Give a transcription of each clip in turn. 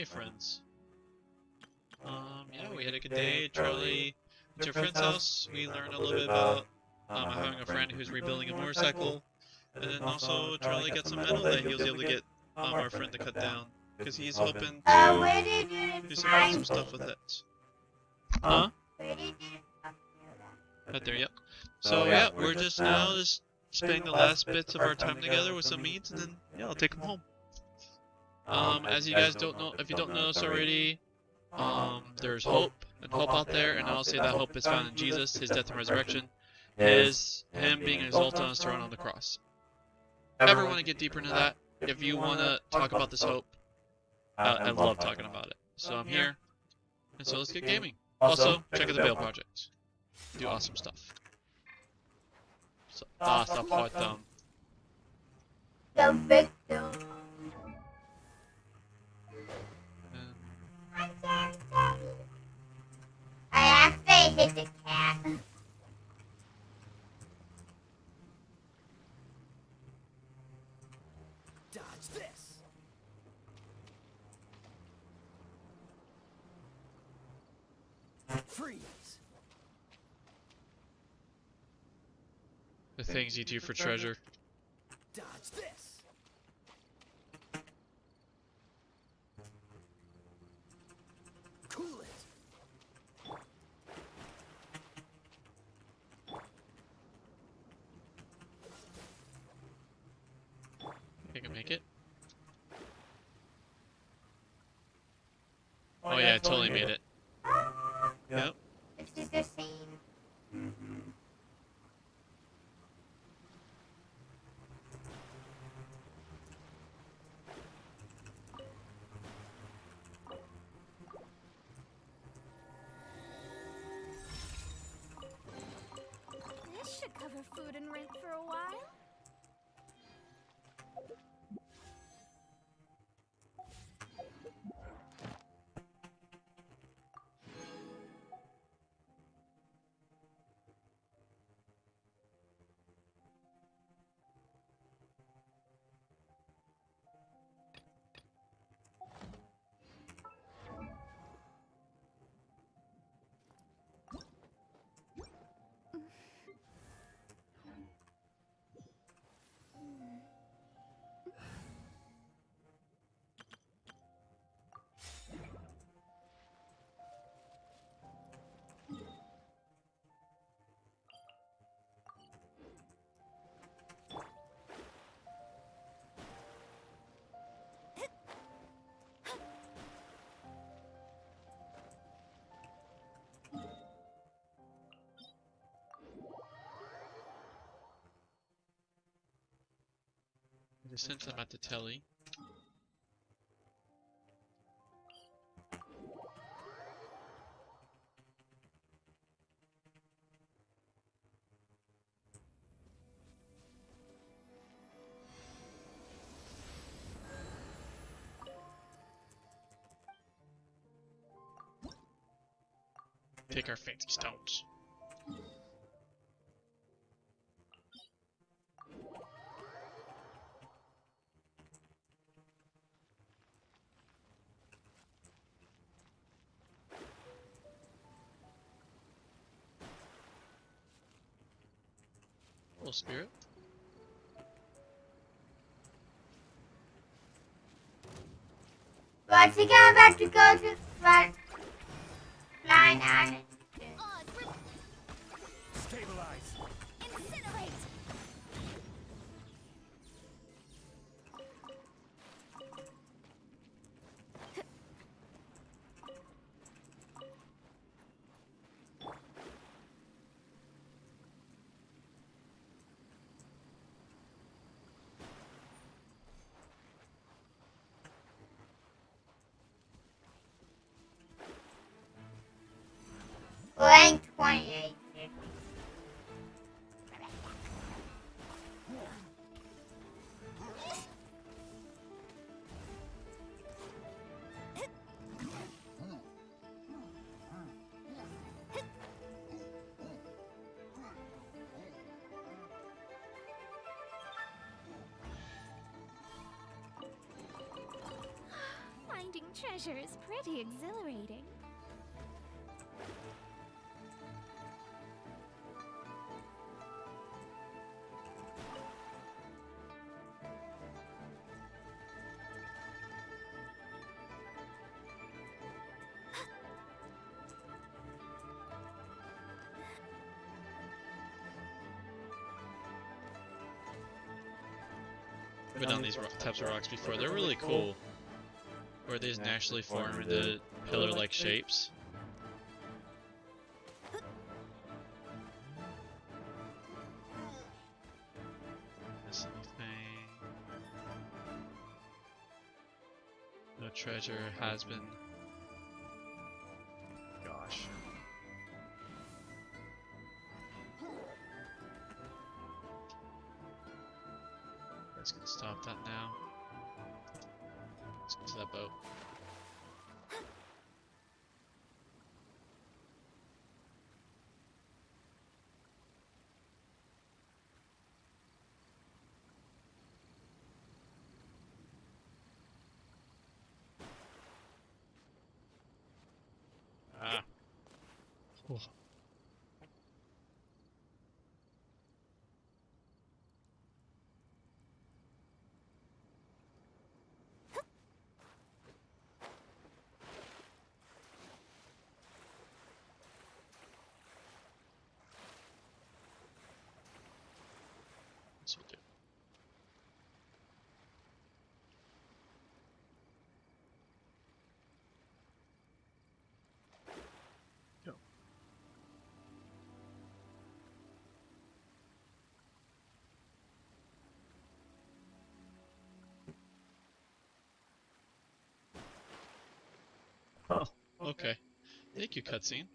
Hey friends. Yeah, we had a good day. Charlie went to a friend's house. We learned a little bit about having a friend who's rebuilding a motorcycle. And then also Charlie got some metal that he was able to get our friend to cut down. Because he's hoping Where to did you do some find awesome stuff with it. Huh? Where did you Right there, yep. So yeah, we're just now just spending the last bits of our time together with some meats, and then yeah, I'll take them home. As you guys don't know, if you don't know this already, there's hope and hope out there, and I'll say that hope is found in Jesus, His death and resurrection, is Him being exalted on His throne on the cross. Ever want to get deeper into that? If you want to talk about this hope, I love talking about it. So I'm here, and so let's get gaming. Also, check out the Bail Project. Do awesome stuff. So, stop hot down. The victim. I can't stop it. I actually hit the cat. Dodge this. Freeze. The things you do for treasure. Dodge this. Cool it. You can make it. Oh yeah, I totally made it. Yep. It's just the same. This should cover food and rent for a while. Just since I'm at the telly. Take our fancy stones. Little spirit. But I think I'm about to go to fly island. Stabilize. Incinerate! treasure is pretty exhilarating. I've been on these types of rocks before. They're really cool. Where they just naturally form into pillar-like shapes. Miss anything? No treasure has been. Gosh. Let's gonna stop that now. Let's get to that boat. Ah. Oh. This will do. Go. Oh, okay. Thank you, cutscene.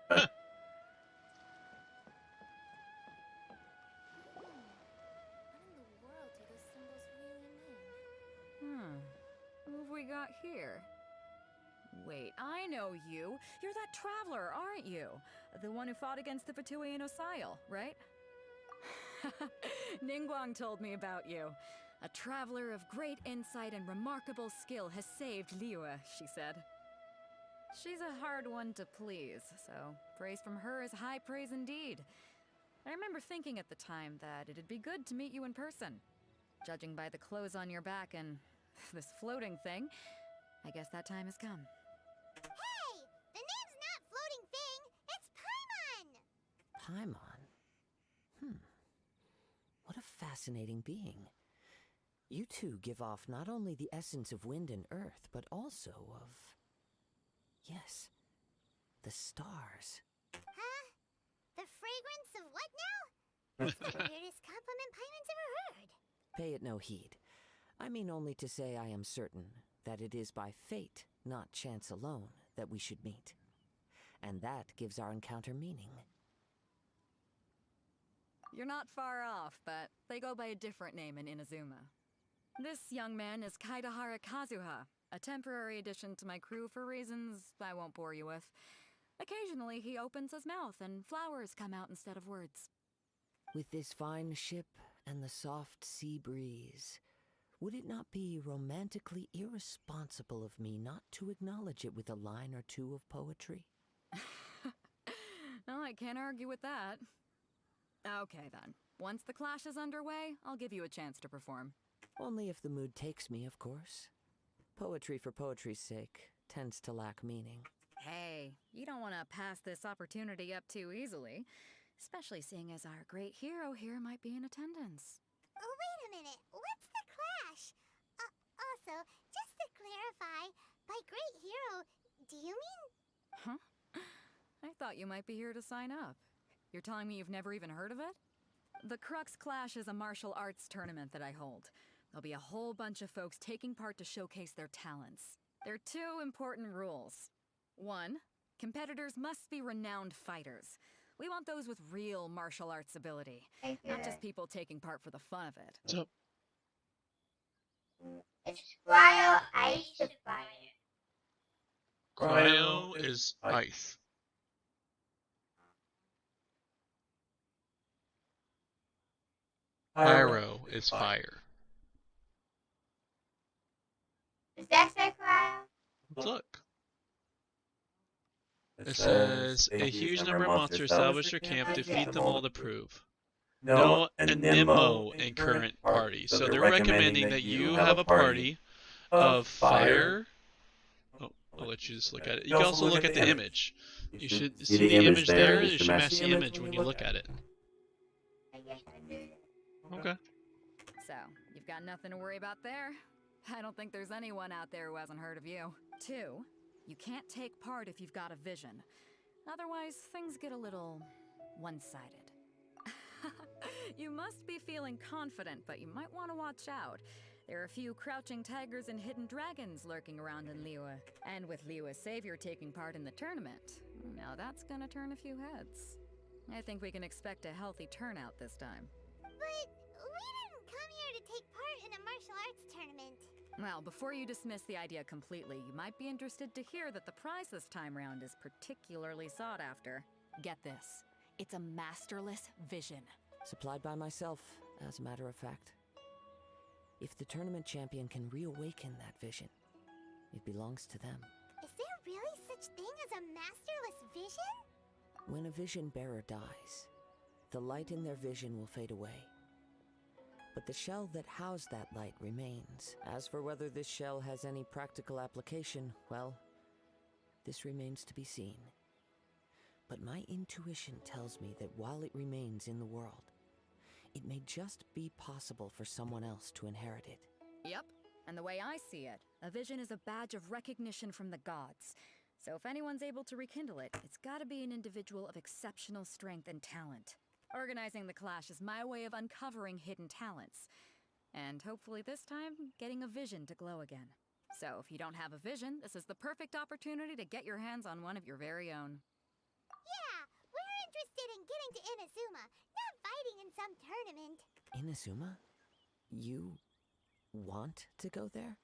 What in the world do those symbols really mean? Who have we got here? Wait, I know you. You're that traveler, aren't you? The one who fought against the Fatui and Osile, right? Ningguang told me about you. A traveler of great insight and remarkable skill has saved Liyue, she said. She's a hard one to please, so praise from her is high praise indeed. I remember thinking at the time that it'd be good to meet you in person. Judging by the clothes on your back and this floating thing, I guess that time has come. Hey! The name's not Floating Thing, it's Paimon! Paimon? What a fascinating being. You two give off not only the essence of wind and earth, but also of... yes, the stars. Huh? The fragrance of what now? That's the weirdest compliment Paimon's ever heard. Pay it no heed. I mean only to say I am certain that it is by fate, not chance alone, that we should meet. And that gives our encounter meaning. You're not far off, but they go by a different name in Inazuma. This young man is Kaidahara Kazuha, a temporary addition to my crew for reasons I won't bore you with. Occasionally he opens his mouth and flowers come out instead of words. With this fine ship and the soft sea breeze, would it not be romantically irresponsible of me not to acknowledge it with a line or two of poetry? Well, I can't argue with that. Okay then. Once the clash is underway, I'll give you a chance to perform. Only if the mood takes me, of course. Poetry for poetry's sake tends to lack meaning. Hey, you don't want to pass this opportunity up too easily, especially seeing as our great hero here might be in attendance. Oh, wait a minute. What's the clash? Also, just to clarify, by great hero, do you mean... Huh? thought you might be here to sign up. You're telling me you've never even heard of it? The Crux Clash is a martial arts tournament that I hold. There'll be a whole bunch of folks taking part to showcase their talents. There are 2 important rules. 1, competitors must be renowned fighters. We want those with real martial arts ability, not just people taking part for the fun of it. So, It's cryo ice fire. cryo is ice. Pyro is fire. Does that say cryo? Let's look. It says, a huge number of monsters establish their camp, defeat them all to prove. No anemo in current party. So they're recommending that you have a party of fire. Oh, I'll let you just look at it. You can also look at the image. You should see the image there. You should match the image when you look at it. I guess I do. Okay. So, you've got nothing to worry about there. I don't think there's anyone out there who hasn't heard of you. 2, you can't take part if you've got a vision. Otherwise, things get a little one-sided. You must be feeling confident, but you might want to watch out. There are a few crouching tigers and hidden dragons lurking around in Liyue. And with Liyue's savior taking part in the tournament, now that's gonna turn a few heads. I think we can expect a healthy turnout this time. But we didn't come here to take part in a martial arts tournament. Well, before you dismiss the idea completely, you might be interested to hear that the prize this time round is particularly sought after. Get this. It's a masterless vision. Supplied by myself, as a matter of fact. If the tournament champion can reawaken that vision, it belongs to them. Is there really such thing as a masterless vision? When a vision bearer dies, the light in their vision will fade away. But the shell that housed that light remains. As for whether this shell has any practical application, well, this remains to be seen. But my intuition tells me that while it remains in the world, it may just be possible for someone else to inherit it. Yep, and the way I see it, a vision is a badge of recognition from the gods. So if anyone's able to rekindle it, it's gotta be an individual of exceptional strength and talent. Organizing the clash is my way of uncovering hidden talents. And hopefully this time, getting a vision to glow again. So if you don't have a vision, this is the perfect opportunity to get your hands on one of your very own. Yeah, we're interested in getting to Inazuma, not fighting in some tournament. Inazuma? You want to go there?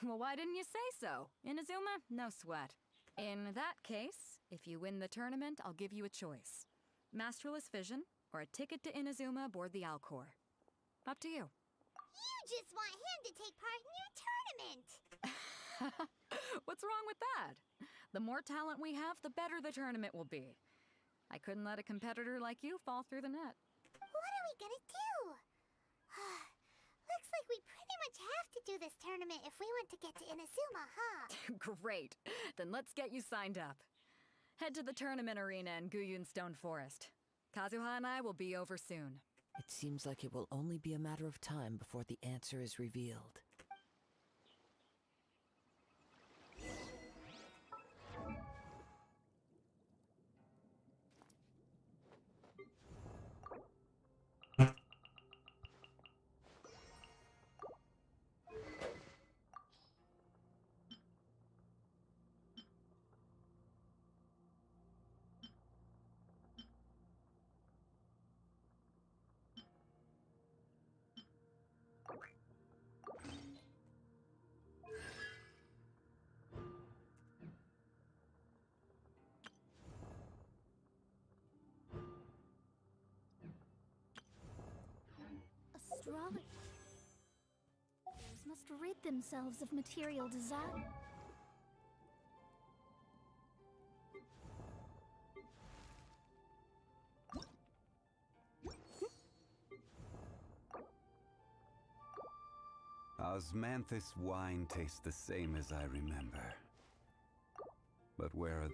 Well, why didn't you say so? Inazuma? No sweat. In that case, if you win the tournament, I'll give you a choice. Masterless Vision, or a ticket to Inazuma aboard the Alcor. Up to you. You just want him to take part in your tournament. What's wrong with that? The more talent we have, the better the tournament will be. I couldn't let a competitor like you fall through the net. What are we gonna do? Looks like we pretty much have to do this tournament if we want to get to Inazuma, huh? Great. Then let's get you signed up. Head to the tournament arena in Guyun Stone Forest. Kazuha and I will be over soon. It seems like it will only be a matter of time before the answer is revealed. Astrologers must rid themselves of material desire. Osmanthus wine tastes the same as I remember. But where are...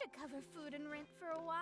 should cover food and rent for a while.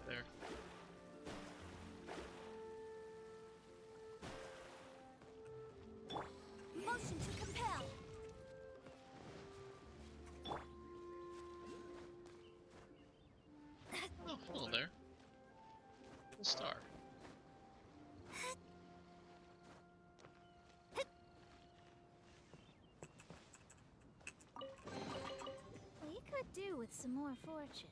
There. Motion to compel. Oh, hello there. A star. We could do with some more fortune.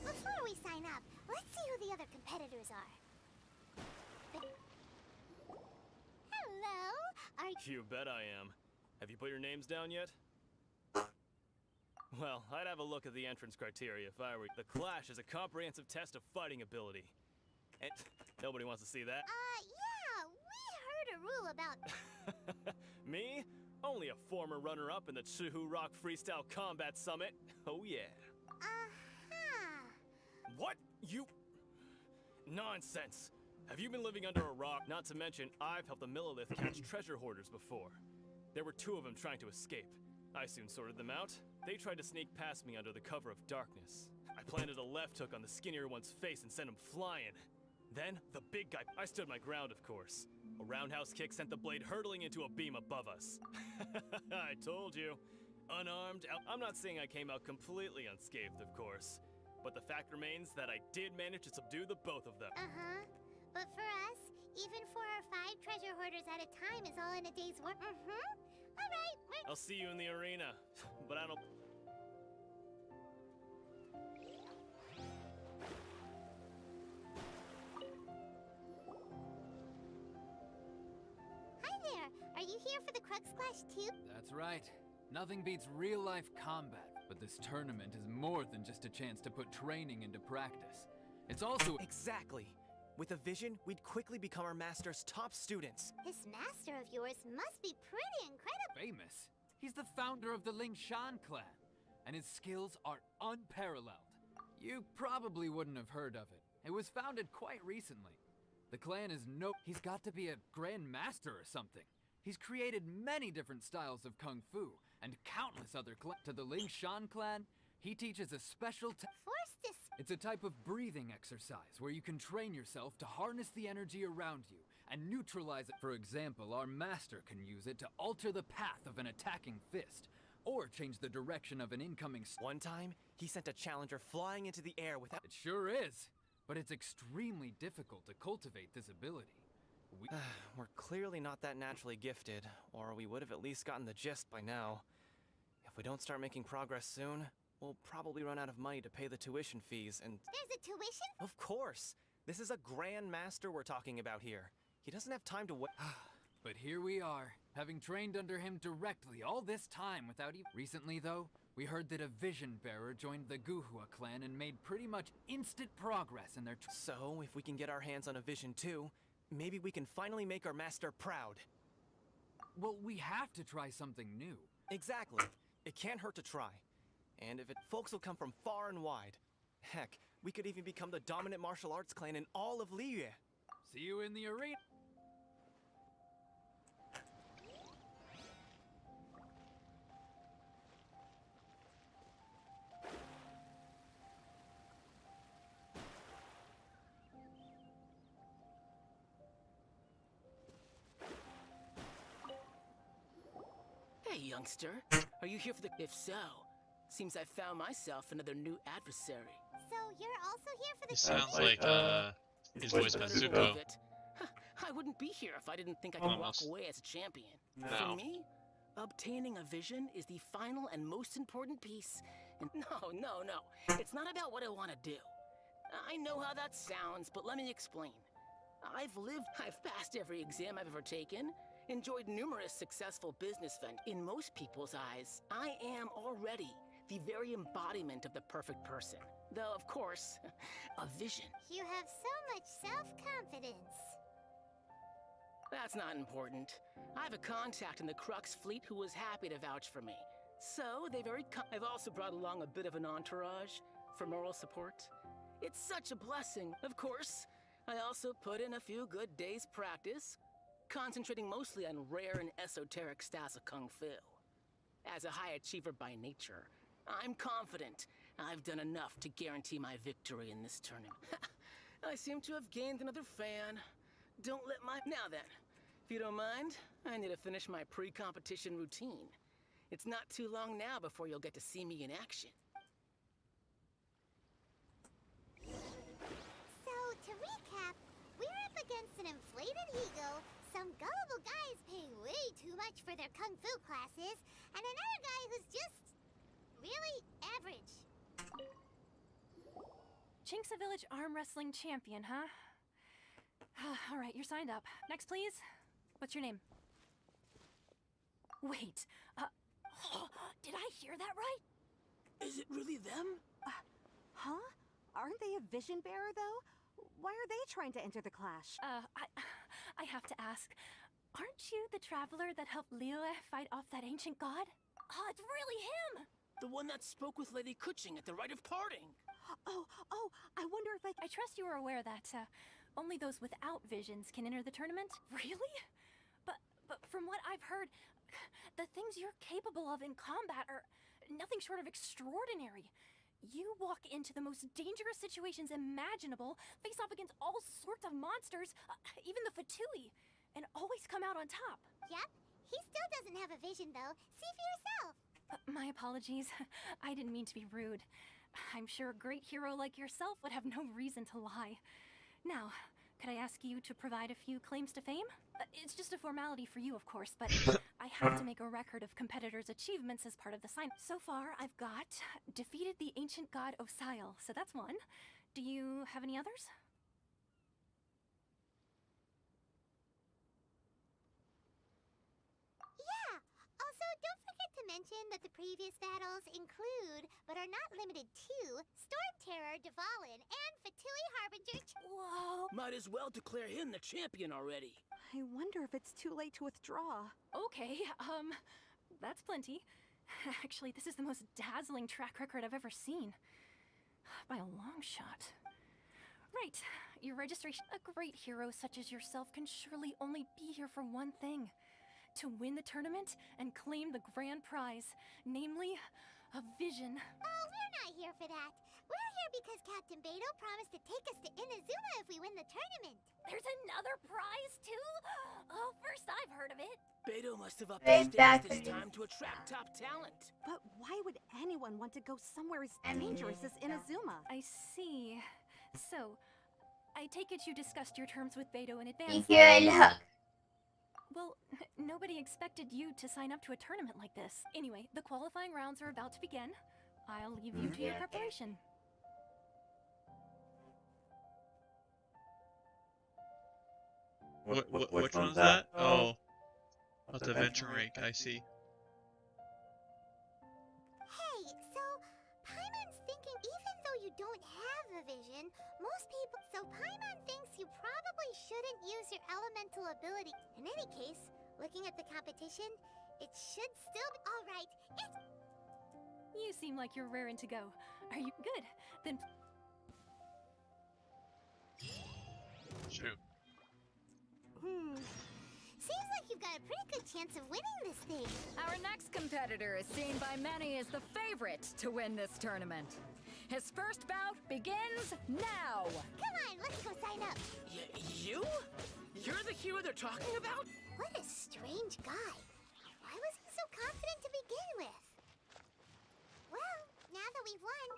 Before we sign up, let's see who the other competitors are. Hello, are You bet I am. Have you put your names down yet? Well, I'd have a look at the entrance criteria if I were you. The Clash is a comprehensive test of fighting ability. And nobody wants to see that. yeah, we heard a rule about Me? Only a former runner-up in the Chihu Rock Freestyle Combat Summit. Oh yeah. What? You... Nonsense. Have you been living under a rock? Not to mention, I've helped the Millilith catch treasure hoarders before. There were 2 of them trying to escape. I soon sorted them out. They tried to sneak past me under the cover of darkness. I planted a left hook on the skinnier one's face and sent him flying. Then, the big guy... I stood my ground, of course. A roundhouse kick sent the blade hurtling into a beam above us. I told you. Unarmed, I'm not saying I came out completely unscathed, of course. But the fact remains that I did manage to subdue the both of them. But for us, even 4 or 5 treasure hoarders at a time is all in a day's work. Alright, I'll see you in the arena. But I don't... Hi there. Are you here for the Crux Clash too? That's right. Nothing beats real-life combat, but this tournament is more than just a chance to put training into practice. It's also— Exactly. With a vision, we'd quickly become our master's top students. This master of yours must be pretty incredible. famous. He's the founder of the Lingshan clan, and his skills are unparalleled. You probably wouldn't have heard of it. It was founded quite recently. The clan is he's got to be a grand master or something. He's created many different styles of kung fu, and countless other to the Lingshan clan, he teaches a special It's a type of breathing exercise where you can train yourself to harness the energy around you and neutralize it. For example, our master can use it to alter the path of an attacking fist, or change the direction of an incoming One time, he sent a challenger flying into the air without— It sure is, but it's extremely difficult to cultivate this ability. We're clearly not that naturally gifted, or we would have at least gotten the gist by now. If we don't start making progress soon, we'll probably run out of money to pay the tuition fees, and— There's a tuition? Of course! This is a Grand Master we're talking about here. He doesn't have time to wait. But here we are, having trained under him directly all this time without even— Recently, though, We heard that a vision bearer joined the Guhua clan and made pretty much instant progress in their So, if we can get our hands on a vision too, maybe we can finally make our master proud. Well, we have to try something new. Exactly. It can't hurt to try. And if it, folks will come from far and wide. Heck, we could even become the dominant martial arts clan in all of Liyue. See you in the arena. Hey, youngster. Are you here for the... If so, seems I found myself another new adversary. So you're also here for the... He sounds like, he's voiced by Zuko. Believe it. I wouldn't be here if I didn't think I could walk Almost. away as a champion. No. For me, obtaining a vision is the final and most important piece. And no. It's not about what I want to do. I know how that sounds, but let me explain. I've passed every exam I've ever taken, enjoyed numerous successful business ventures. In most people's eyes, I am already the very embodiment of the perfect person. Though, of course, a vision. You have so much self-confidence. That's not important. I have a contact in the Crux fleet who was happy to vouch for me. So, I've also brought along a bit of an entourage for moral support. It's such a blessing. Of course, I also put in a few good days' practice, concentrating mostly on rare and esoteric styles of Kung Fu. As a high achiever by nature, I'm confident I've done enough to guarantee my victory in this tournament. I seem to have gained another fan. Don't let my... Now then, if you don't mind, I need to finish my pre-competition routine. It's not too long now before you'll get to see me in action. So, to recap, we're up against an inflated ego, some gullible guys paying way too much for their kung fu classes, and another guy who's just... really average. Chinksa Village arm wrestling champion, huh? All right, you're signed up. Next, please. What's your name? Wait, did I hear that right? Is it really them? Huh? Aren't they a vision bearer, though? Why are they trying to enter the clash? I have to ask. Aren't you the traveler that helped Liyue fight off that ancient god? Oh, it's really him! The one that spoke with Lady Kuching at the rite of parting. Oh, I wonder if I trust you are aware that, only those without visions can enter the tournament? Really? But from what I've heard, the things you're capable of in combat are nothing short of extraordinary. You walk into the most dangerous situations imaginable, face off against all sorts of monsters, even the Fatui, and always come out on top. Yep, he still doesn't have a vision, though. See for yourself. My apologies. I didn't mean to be rude. I'm sure a great hero like yourself would have no reason to lie. Now, could I ask you to provide a few claims to fame? It's just a formality for you, of course, but I have to make a record of competitors' achievements as part of the sign. So far, I've got defeated the ancient god Osile, so that's one. Do you have any others? Yeah! Also, don't forget to mention that the previous battles include, but are not limited to, Storm Terror, Dvalin, and Fatui Harbinger. Whoa! Might as well declare him the champion already. I wonder if it's too late to withdraw. Okay, that's plenty. Actually, this is the most dazzling track record I've ever seen. By a long shot. Right, your registration. A great hero such as yourself can surely only be here for one thing. To win the tournament and claim the grand prize, namely, a vision. Oh, we're not here for that. We're here because Captain Beto promised to take us to Inazuma if we win the tournament. There's another prize, too? Oh, first I've heard of it. Beto must have upped his stakes this time to attract top talent. But why would anyone want to go somewhere as dangerous as Inazuma? I see. So, I take it you discussed your terms with Beto in advance. Y que el hug. Well, nobody expected you to sign up to a tournament like this. Anyway, the qualifying rounds are about to begin. I'll leave you to your preparation. Which one's that? Oh. That's the venture rank, I see. Hey, didn't use your elemental ability. In any case, looking at the competition, it should still be alright. You seem like you're raring to go. Are you good? Then Shoot. Seems like you've got a pretty good chance of winning this thing. Our next competitor is seen by many as the favorite to win this tournament. His first bout begins now! Come on, let's go sign up. You? You're the hero they're talking about? What a strange guy. Why was he so confident to begin with? Well, now that we've won...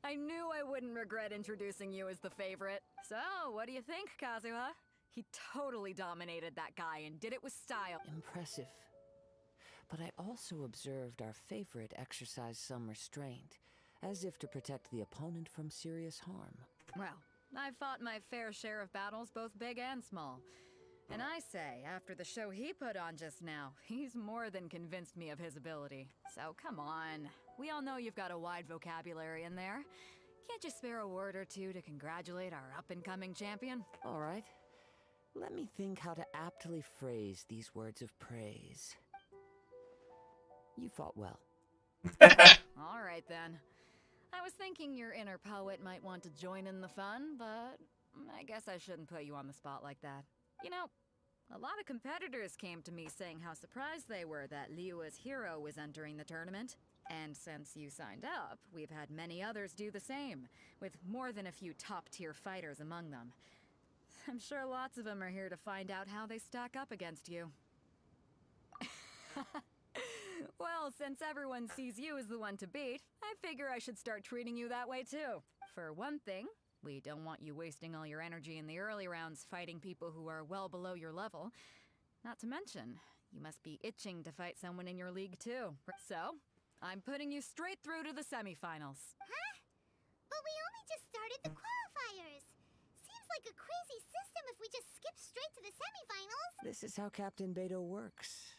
I knew I wouldn't regret introducing you as the favorite. So, what do you think, Kazuha? He totally dominated that guy and did it with style. Impressive. But I also observed our favorite exercise some restraint, as if to protect the opponent from serious harm. Well, I've fought my fair share of battles, both big and small. And I say, after the show he put on just now, he's more than convinced me of his ability. So come on. We all know you've got a wide vocabulary in there. Can't you spare a word or two to congratulate our up-and-coming champion? All right. Let me think how to aptly phrase these words of praise. You fought well. All right, then. I was thinking your inner poet might want to join in the fun, but I guess I shouldn't put you on the spot like that. You know, a lot of competitors came to me saying how surprised they were that Liyue's hero was entering the tournament. And since you signed up, we've had many others do the same, with more than a few top-tier fighters among them. I'm sure lots of them are here to find out how they stack up against you. Well, since everyone sees you as the one to beat, I figure I should start treating you that way too. For one thing, we don't want you wasting all your energy in the early rounds fighting people who are well below your level. Not to mention, you must be itching to fight someone in your league too. So, I'm putting you straight through to the semifinals. Huh? But we only just started the qualifiers. Seems like a crazy system if we just skip straight to the semifinals. This is how Captain Beto works.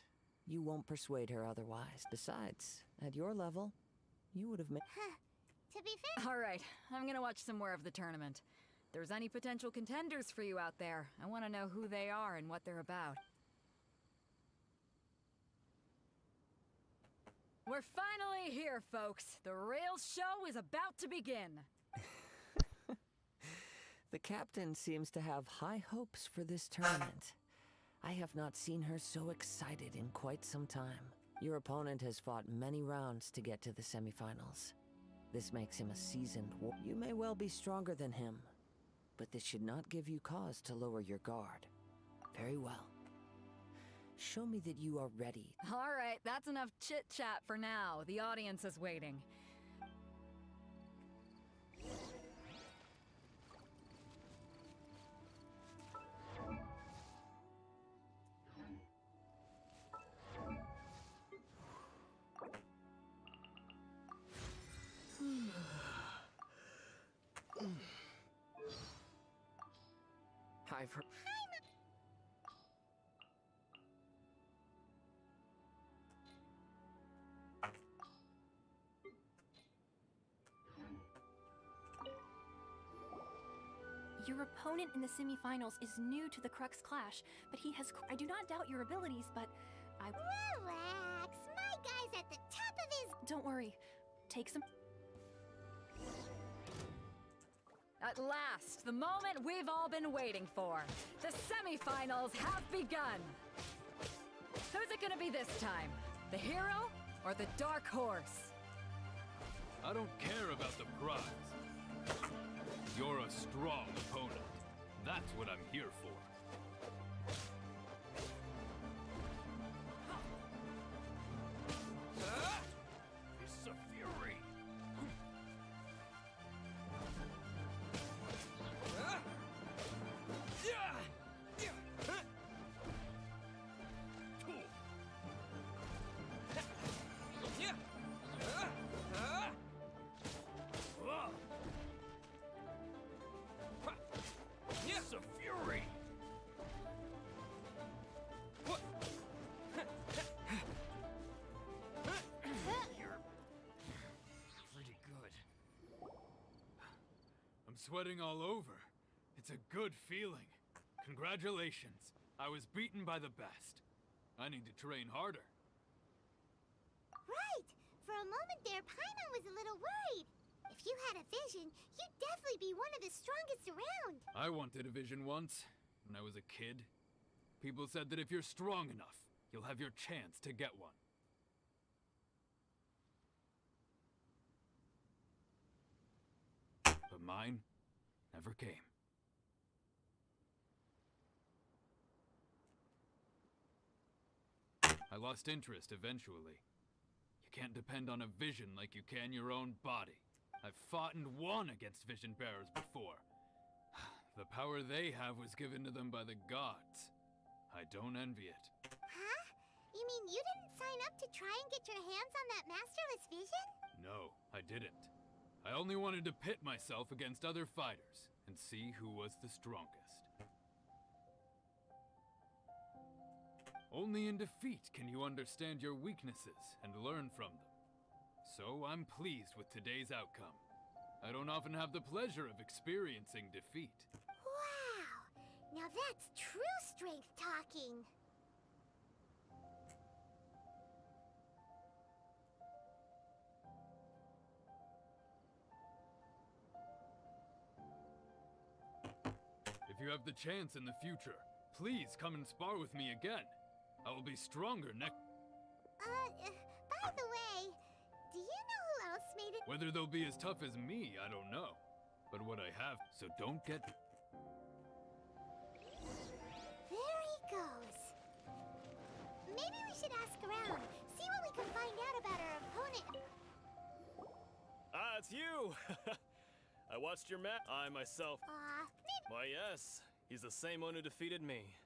You won't persuade her otherwise. Besides, at your level, you would have made... Huh. To be fair... All right, I'm gonna watch some more of the tournament. If there's any potential contenders for you out there, I want to know who they are and what they're about. We're finally here, folks. The real show is about to begin. The captain seems to have high hopes for this tournament. I have not seen her so excited in quite some time. Your opponent has fought many rounds to get to the semifinals. This makes him a seasoned warrior. You may well be stronger than him, but this should not give you cause to lower your guard. Very well. Show me that you are ready. All right, that's enough chit-chat for now. The audience is waiting. I've heard... your opponent in the semifinals is new to the Crux Clash, but he has... I do not doubt your abilities, but I... Relax. My guy's at the top of his... Don't worry. Take some... At last, the moment we've all been waiting for. The semifinals have begun. Who's it gonna be this time? The hero or the dark horse? I don't care about the prize. You're a strong opponent. That's what I'm here for. sweating all over. It's a good feeling. Congratulations. I was beaten by the best. I need to train harder. Right! For a moment there, Paimon was a little worried. If you had a vision, you'd definitely be one of the strongest around. I wanted a vision once, when I was a kid. People said that if you're strong enough, you'll have your chance to get one. But mine never came. I lost interest eventually. You can't depend on a vision like you can your own body. I've fought and won against vision bearers before. The power they have was given to them by the gods. I don't envy it. Huh? You mean you didn't sign up to try and get your hands on that masterless vision? No, I didn't. I only wanted to pit myself against other fighters and see who was the strongest. Only in defeat can you understand your weaknesses and learn from them. So I'm pleased with today's outcome. I don't often have the pleasure of experiencing defeat. Wow! Now that's true strength talking. If you have the chance in the future, please come and spar with me again. I will be stronger next. By the way, do you know who else made it? Whether they'll be as tough as me, I don't know. But what I have, so don't get... There he goes. Maybe we should ask around, see what we can find out about our opponent. Ah, it's you! I watched your match. I myself... Why, yes. He's the same one who defeated me.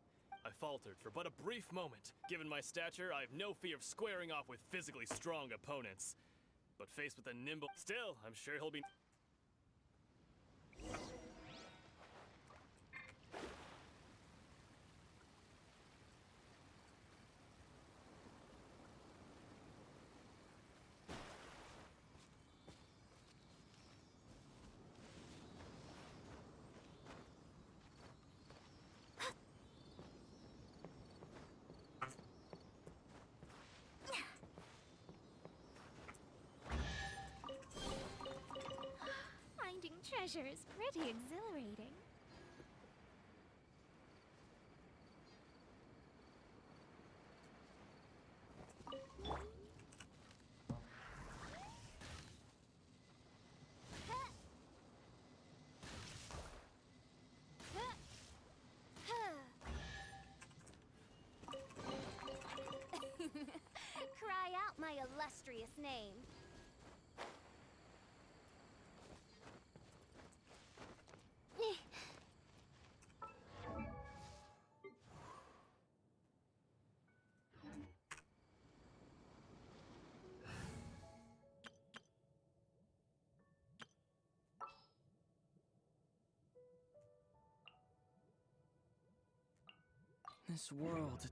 I faltered for but a brief moment. Given my stature, I have no fear of squaring off with physically strong opponents. But faced with a nimble... Still, I'm sure he'll be... Finding treasure is pretty exhilarating. Cry out my illustrious name. This world...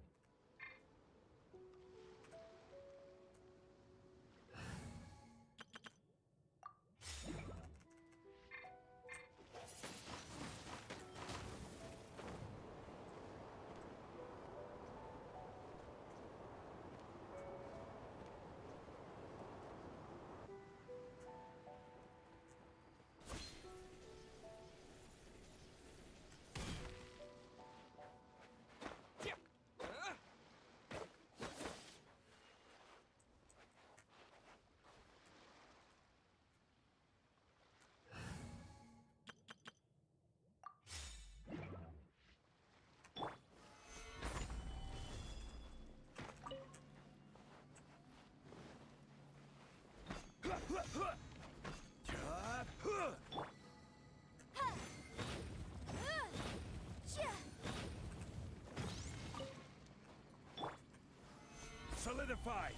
Solidify!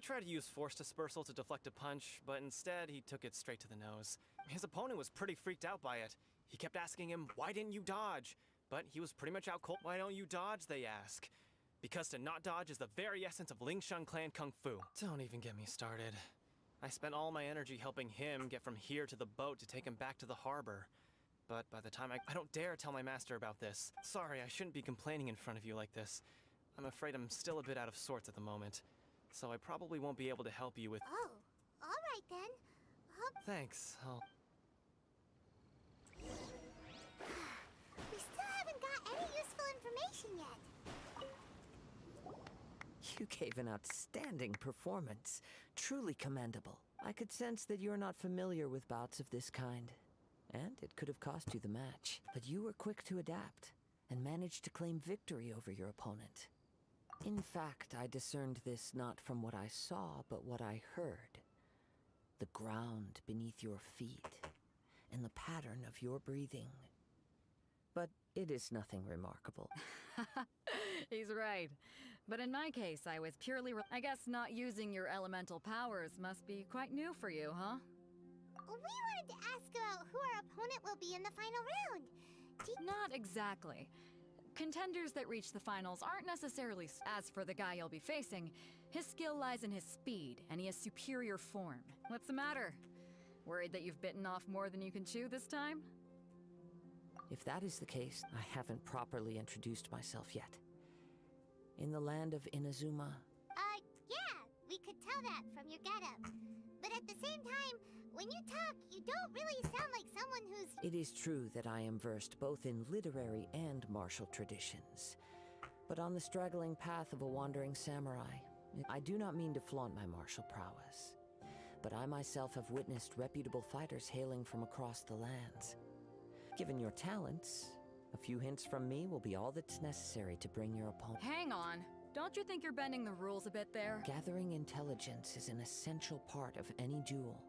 tried to use force dispersal to deflect a punch, but instead he took it straight to the nose. His opponent was pretty freaked out by it. He kept asking him, why didn't you dodge? But he was pretty much out cold. Why don't you dodge, they ask. Because to not dodge is the very essence of Lingshan clan kung fu. Don't even get me started. I spent all my energy helping him get from here to the boat to take him back to the harbor. But by the time I don't dare tell my master about this. Sorry, I shouldn't be complaining in front of you like this. I'm afraid I'm still a bit out of sorts at the moment. So I probably won't be able to help you with— Oh, alright then. Thanks, We still haven't got any useful information yet. You gave an outstanding performance. Truly commendable. I could sense that you're not familiar with bouts of this kind. And it could have cost you the match. But you were quick to adapt, and managed to claim victory over your opponent. In fact, I discerned this not from what I saw, but what I heard. The ground beneath your feet, and the pattern of your breathing. But it is nothing remarkable. He's right. But in my case, I was purely I guess not using your elemental powers must be quite new for you, huh? We wanted to ask about who our opponent will be in the final round. Not exactly. Contenders that reach the finals aren't necessarily. As for the guy you'll be facing, his skill lies in his speed, and he has superior form. What's the matter? Worried that you've bitten off more than you can chew this time? If that is the case, I haven't properly introduced myself yet. In the land of Inazuma... Yeah, we could tell that from your getup. But at the same time, when you talk, you don't really sound like someone who's... It is true that I am versed both in literary and martial traditions. But on the straggling path of a wandering samurai, I do not mean to flaunt my martial prowess. But I myself have witnessed reputable fighters hailing from across the lands. Given your talents, a few hints from me will be all that's necessary to bring your opponent. Hang on. Don't you think you're bending the rules a bit there? Gathering intelligence is an essential part of any duel.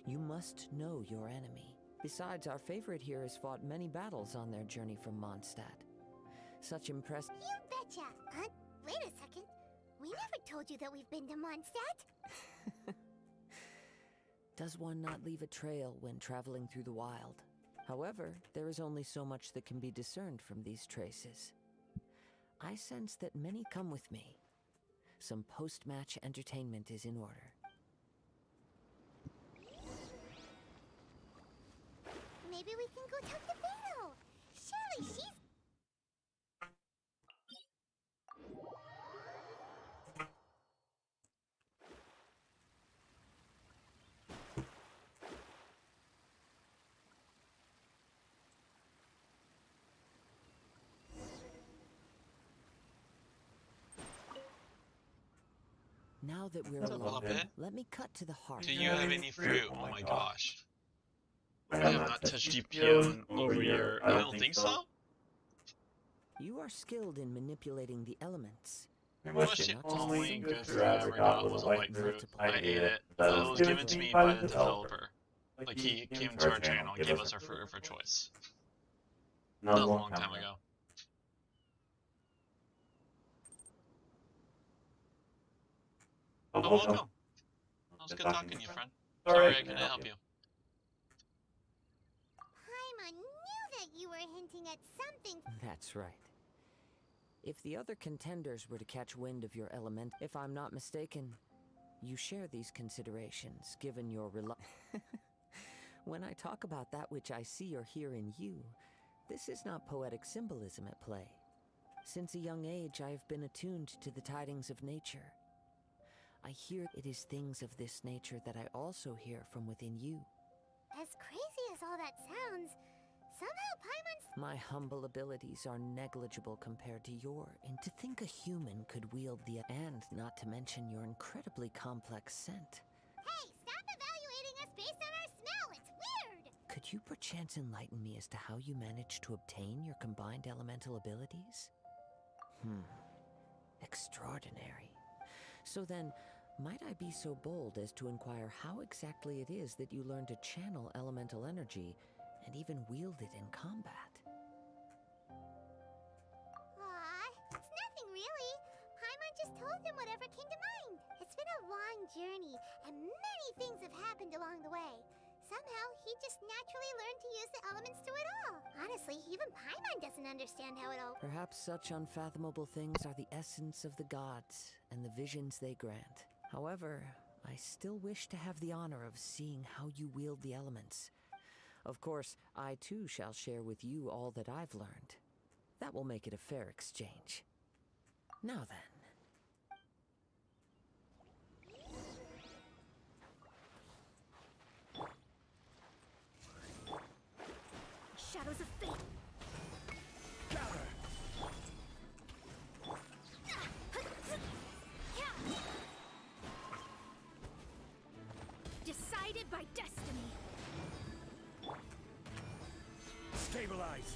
You must know your enemy. Besides, our favorite here has fought many battles on their journey from Mondstadt. Such impressive... You betcha! Wait a second. We never told you that we've been to Mondstadt. Does one not leave a trail when traveling through the wild? However, there is only so much that can be discerned from these traces. I sense that many come with me. Some post-match entertainment is in order. Maybe we can go talk to Beto. Surely she's... Now that we're What's up, alone, Muppet? let me cut to the heart. Do you have any fruit? Oh my gosh. I have not touched GPO in over a year. I don't think so? You are skilled in manipulating the elements. The only good fruit I ever got was a white fruit. I ate it. It was given to me by the developer. Like, he came to our channel and gave us our fruit for choice. That was a long time ago. Oh, welcome. It was good talking to you, friend. Sorry I couldn't help you. Paimon knew that you were hinting at something. That's right. If the other contenders were to catch wind of your element, if I'm not mistaken, you share these considerations, given your When I talk about that which I see or hear in you, this is not poetic symbolism at play. Since a young age, I have been attuned to the tidings of nature. I hear it is things of this nature that I also hear from within you. As crazy as all that sounds, somehow Paimon's... My humble abilities are negligible compared to your, and to think a human could wield the... And not to mention your incredibly complex scent. Hey, stop evaluating us based on our smell! It's weird! Could you perchance enlighten me as to how you managed to obtain your combined elemental abilities? Extraordinary. So then, might I be so bold as to inquire how exactly it is that you learned to channel elemental energy and even wield it in combat? Aw, it's nothing really. Paimon just told him whatever came to mind. It's been a long journey, and many things have happened along the way. Somehow, he just naturally learned to use the elements through it all. Honestly, even Paimon doesn't understand how it all... Perhaps such unfathomable things are the essence of the gods and the visions they grant. However, I still wish to have the honor of seeing how you wield the elements. Of course, I too shall share with you all that I've learned. That will make it a fair exchange. Now then. Shadows of fate. Decided by destiny. Stabilize.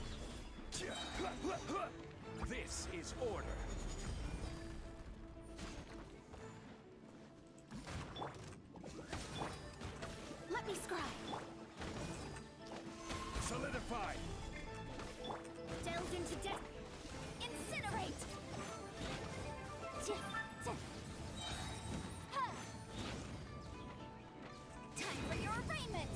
This is order. Let me scribe. Solidify. Delve into death. Incinerate. Time for your arraignment.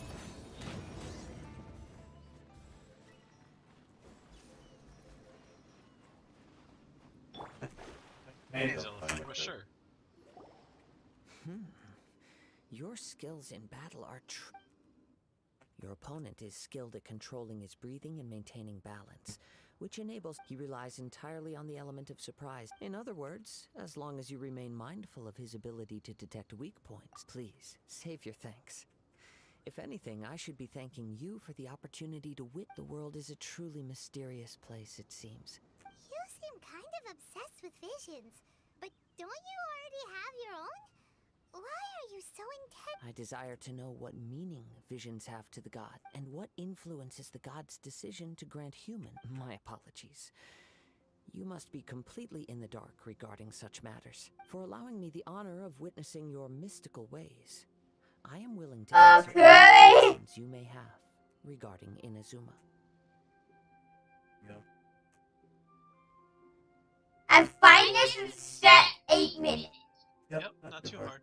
For sure. Your skills in battle are Your opponent is skilled at controlling his breathing and maintaining balance, which enables he relies entirely on the element of surprise. In other words, as long as you remain mindful of his ability to detect weak points, please save your thanks. If anything, I should be thanking you for the opportunity to wit the world is a truly mysterious place, it seems. You seem kind of obsessed with visions, but don't you already have your own? Why are you so intent? I desire to know what meaning visions have to the god, and what influences the god's decision to grant human. My apologies. You must be completely in the dark regarding such matters. For allowing me the honor of witnessing your mystical ways, I am willing to answer any questions you may have regarding Inazuma. I'm fighting this in set 8 minutes. Yep, not too hard.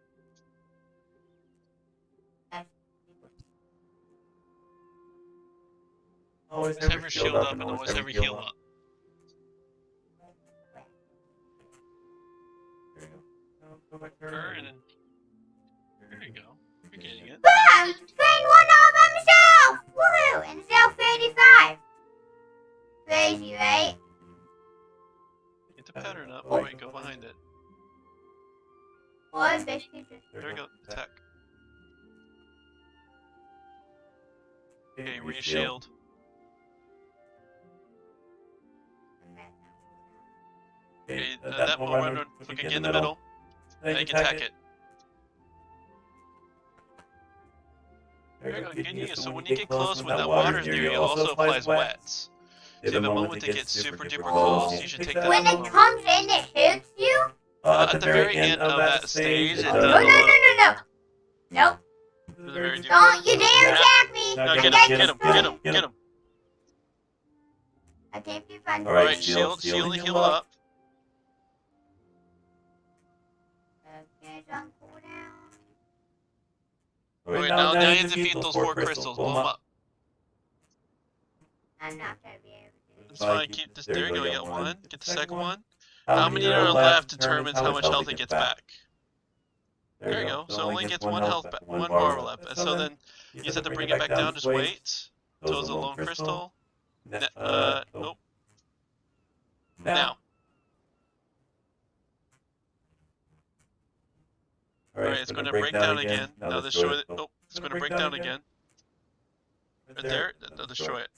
Always have your shield up and always have your heal up. Her and then... There you go. You're getting it. Bam! Train one all by myself! Woohoo! And self 35. Crazy, right? Get the pattern up. Oh wait, go behind it. What? Basically just... There you go. Attack. Okay, re-shield. Okay, that one, look again in the middle. Now you can attack it. There you go, good news. So when you get close, when that water's near you, it also applies wets. So you have a moment to get super duper close, you should take that when it comes in, it hits you? at the very end of that stage, it does. No. Nope. Don't you dare attack me! No, get him. I can't be fun. Alright, shield and heal up. Okay, on cooldown. Alright, now you defeat those 4 crystals, blow them up. I'm not gonna be able to. That's fine, keep this. There you go, you got one. Get the second one. How many are left determines how much health it gets back. There you go. So it only gets 1 health back, 1 bar left. And so then you just have to bring it back down, just wait. Until it's a lone crystal. Nope. Now. Alright, it's going to break down again. Now destroy it. Oh, it's going to break down again. Right there. Now destroy it.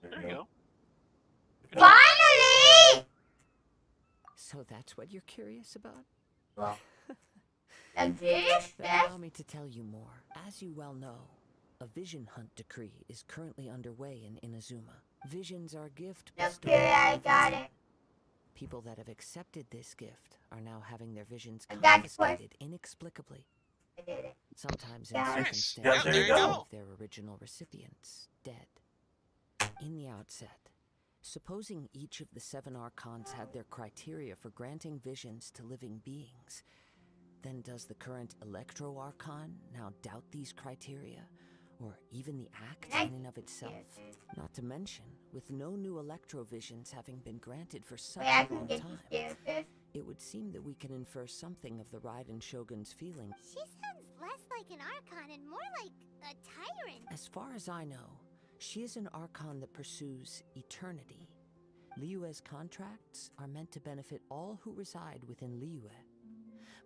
There you go. Finally! So that's what you're curious about? Well, like this? Allow me to tell you more. As you well know, a vision hunt decree is currently underway in Inazuma. Visions are a gift bestowed. Okay, I got it. People that have accepted this gift are now having their visions I got confiscated inexplicably. I did it. Sometimes in Nice. circumstances There you go. of their original recipients dead. In the outset, Supposing each of the 7 Archons had their criteria for granting visions to living beings, then does the current Electro Archon now doubt these criteria? Or even the act in and of itself? Not to mention, with no new Electrovisions having been granted for such a long time, it would seem that we can infer something of the Raiden Shogun's feeling. She sounds less like an Archon and more like a tyrant. As far as I know, she is an Archon that pursues eternity. Liyue's contracts are meant to benefit all who reside within Liyue.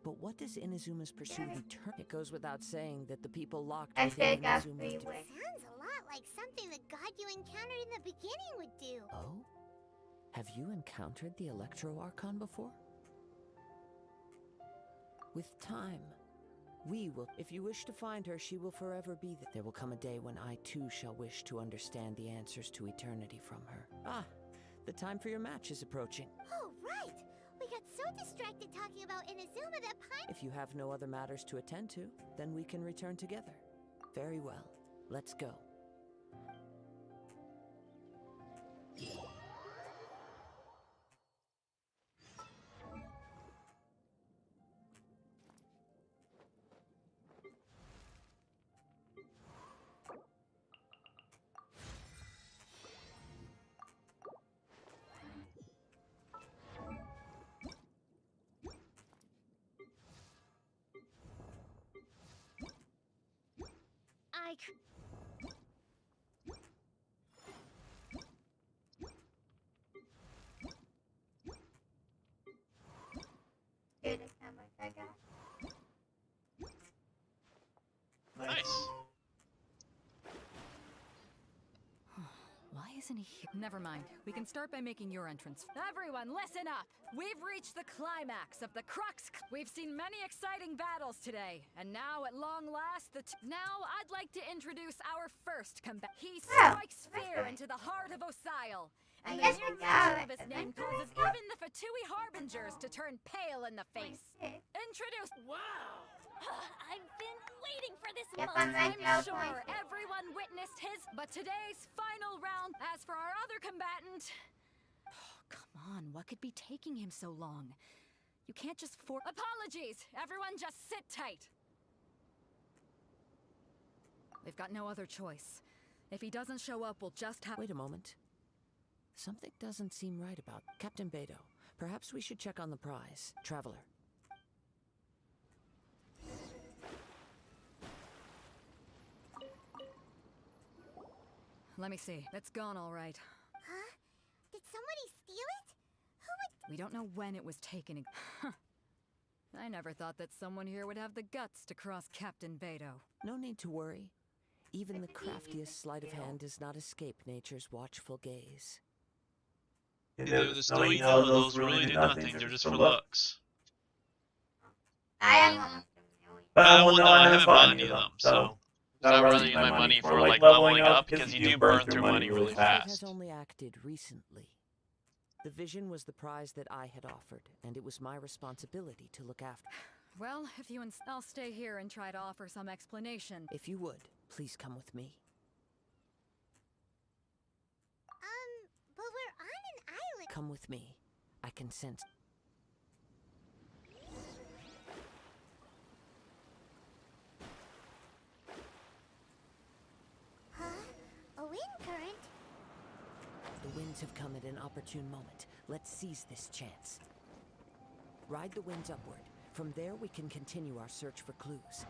But what does Inazuma's pursuit of eternity? It goes without saying that the people locked within Inazuma's... Sounds a lot like something the god you encountered in the beginning would do. Oh? Have you encountered the Electro Archon before? With time, we will... If you wish to find her, she will forever be there. There will come a day when I too shall wish to understand the answers to eternity from her. Ah, the time for your match is approaching. Oh, right! We got so distracted talking about Inazuma that If you have no other matters to attend to, then we can return together. Very well. Let's go. Nice. Why isn't he here? Never mind. We can start by making your entrance. Everyone, listen up! We've reached the climax of the Crux. We've seen many exciting battles today, and now, at long last, now I'd like to introduce our first combat. He strikes fear into the heart of Osile, and the mere mention of his name causes even the Fatui Harbingers to turn pale in the face. Introduce. Wow! I've been waiting for this Yep, moment. I'm sure everyone witnessed his, but today's final round, as for our other combatant... Oh, come on, what could be taking him so long? You can't just Apologies! Everyone just sit tight! We've got no other choice. If he doesn't show up, we'll just have... Wait a moment. Something doesn't seem right about Captain Beidou. Perhaps we should check on the prize. Traveler. Let me see. It's gone all right. Huh? Did somebody steal it? Who would... We don't know when it was taken. I never thought that someone here would have the guts to cross Captain Beidou. No need to worry. Even the craftiest sleight of hand does not escape nature's watchful gaze. Either the story know those really do nothing, they're just for looks. I But I won't know, I haven't bought any of them, so... Not really my money for like leveling up, because you do burn through money really It has fast. only acted recently. The vision was the prize that I had offered, and it was my responsibility to look after. Well, if you I'll stay here and try to offer some explanation. If you would, please come with me. But we're on an island. Come with me. I can sense... Huh? A wind current? The winds have come at an opportune moment. Let's seize this chance. Ride the winds upward. From there, we can continue our search for clues.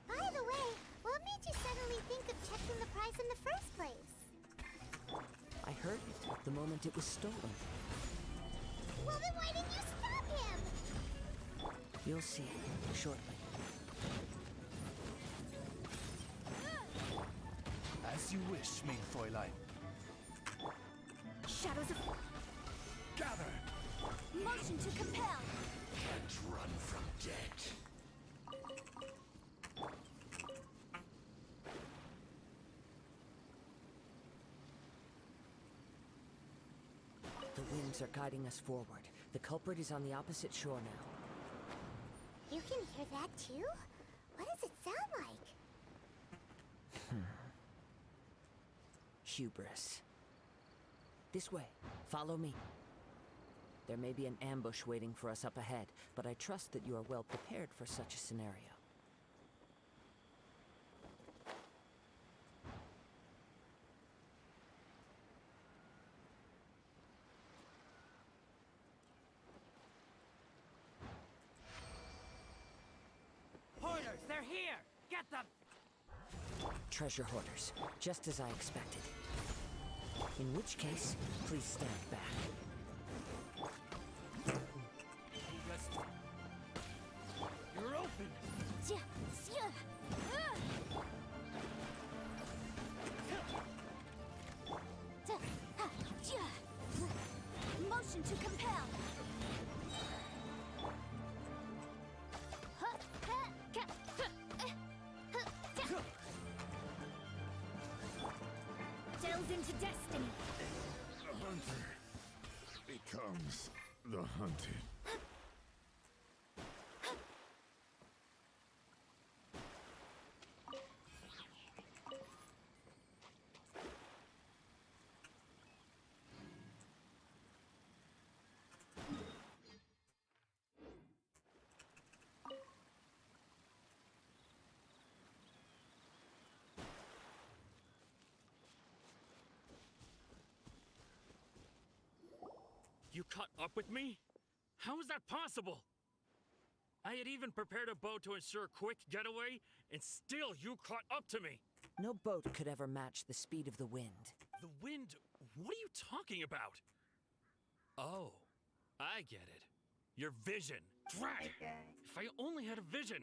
By the way, what made you suddenly think of checking the price in the first place? I heard it the moment it was stolen. Well, then why didn't you stop him? You'll see shortly. As you wish, main Fräulein. Shadows of... Gather! Motion to compel! Can't run from death. The wind instincts are guiding us forward. The culprit is on the opposite shore now. You can hear that too? What does it sound like? Hubris. This way. Follow me. There may be an ambush waiting for us up ahead, but I trust that you are well prepared for such a scenario. Hoarders, they're here! Get them! Treasure hoarders, just as I expected. In which case, please stand back. You're open! Motion to compel. Delves into destiny. The hunter becomes the hunted. You caught up with me? How is that possible? I had even prepared a boat to ensure a quick getaway, and still you caught up to me. No boat could ever match the speed of the wind. The wind? What are you talking about? Oh, I get it. Your vision. Drat! If I only had a vision.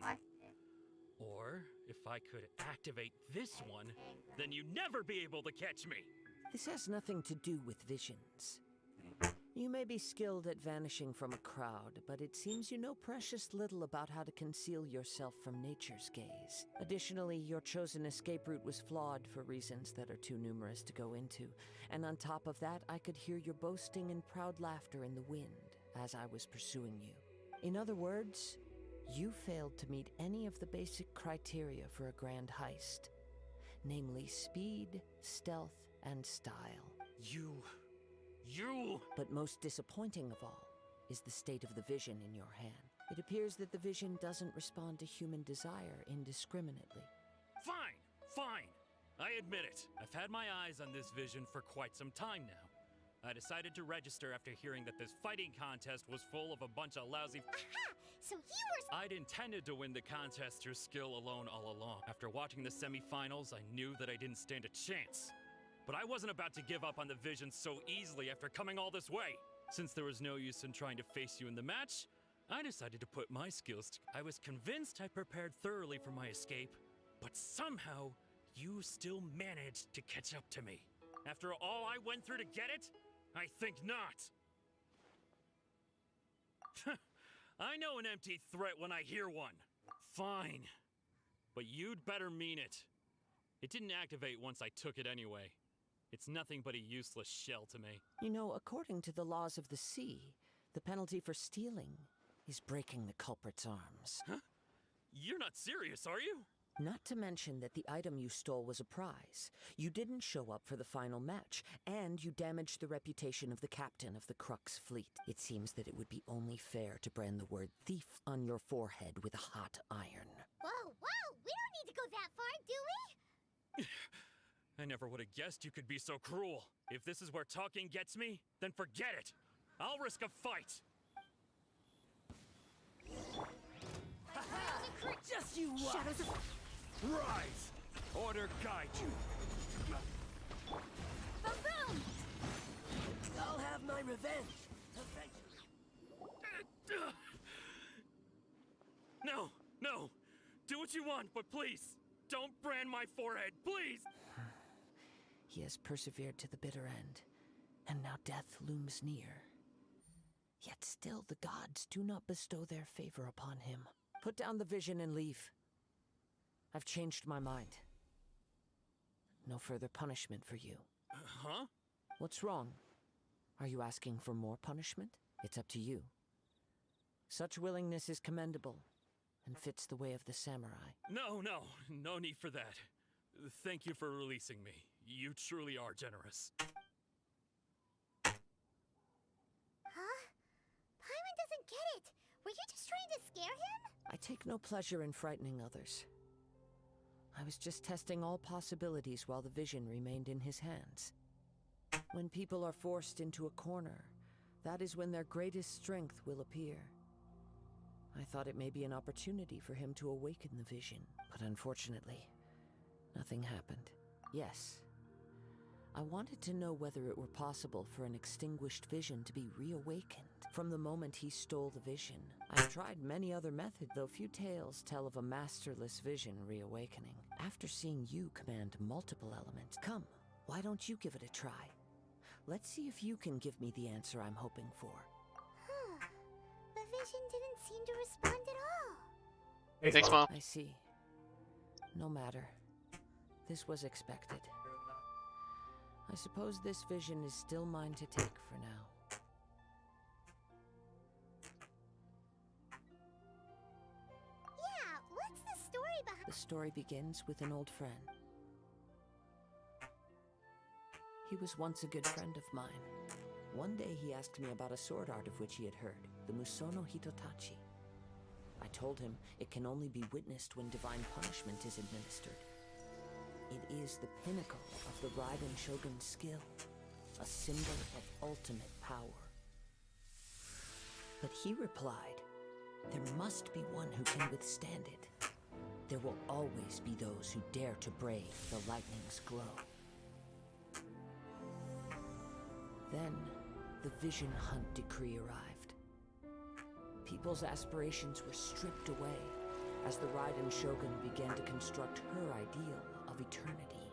Or if I could activate this one, then you'd never be able to catch me. This has nothing to do with visions. You may be skilled at vanishing from a crowd, but it seems you know precious little about how to conceal yourself from nature's gaze. Additionally, your chosen escape route was flawed for reasons that are too numerous to go into. And on top of that, I could hear your boasting and proud laughter in the wind as I was pursuing you. In other words, you failed to meet any of the basic criteria for a grand heist. Namely, speed, stealth, and style. You... But most disappointing of all is the state of the vision in your hand. It appears that the vision doesn't respond to human desire indiscriminately. Fine. I admit it. I've had my eyes on this vision for quite some time now. I decided to register after hearing that this fighting contest was full of a bunch of lousy... Aha! So you were... I'd intended to win the contest through skill alone all along. After watching the semifinals, I knew that I didn't stand a chance. But I wasn't about to give up on the vision so easily after coming all this way. Since there was no use in trying to face you in the match, I decided to put my skills to... I was convinced I prepared thoroughly for my escape, but somehow you still managed to catch up to me. After all I went through to get it? I think not. I know an empty threat when I hear one. Fine. But you'd better mean it. It didn't activate once I took it anyway. It's nothing but a useless shell to me. You know, according to the laws of the sea, the penalty for stealing is breaking the culprit's arms. Huh? You're not serious, are you? Not to mention that the item you stole was a prize. You didn't show up for the final match, and you damaged the reputation of the captain of the Crux fleet. It seems that it would be only fair to brand the word thief on your forehead with a hot iron. Whoa! We don't need to go that far, do we? I never would have guessed you could be so cruel. If this is where talking gets me, then forget it. I'll risk a fight. Just you watch! Shadows of... Rise! Order guide you. Boom! I'll have my revenge. No! Do what you want, but please, don't brand my forehead, please! He has persevered to the bitter end, and now death looms near. Yet still the gods do not bestow their favor upon him. Put down the vision and leave. I've changed my mind. No further punishment for you. Huh? What's wrong? Are you asking for more punishment? It's up to you. Such willingness is commendable and fits the way of the samurai. No need for that. Thank you for releasing me. You truly are generous. Huh? Paimon doesn't get it. Were you just trying to scare him? I take no pleasure in frightening others. I was just testing all possibilities while the vision remained in his hands. When people are forced into a corner, that is when their greatest strength will appear. I thought it may be an opportunity for him to awaken the vision, but unfortunately, nothing happened. Yes, I wanted to know whether it were possible for an extinguished vision to be reawakened from the moment he stole the vision. I've tried many other methods, though few tales tell of a masterless vision reawakening. After seeing you command multiple elements, come, why don't you give it a try? Let's see if you can give me the answer I'm hoping for. The vision didn't seem to respond at all. Thanks, Mom. I see. No matter. This was expected. I suppose this vision is still mine to take for now. Yeah, what's the story behind... The story begins with an old friend. He was once a good friend of mine. One day he asked me about a sword art of which he had heard, the Musono Hitotachi. I told him it can only be witnessed when divine punishment is administered. It is the pinnacle of the Raiden Shogun's skill, a symbol of ultimate power. But he replied, there must be one who can withstand it. There will always be those who dare to brave the lightning's glow. Then, the Vision Hunt decree arrived. People's aspirations were stripped away as the Raiden Shogun began to construct her ideal of eternity.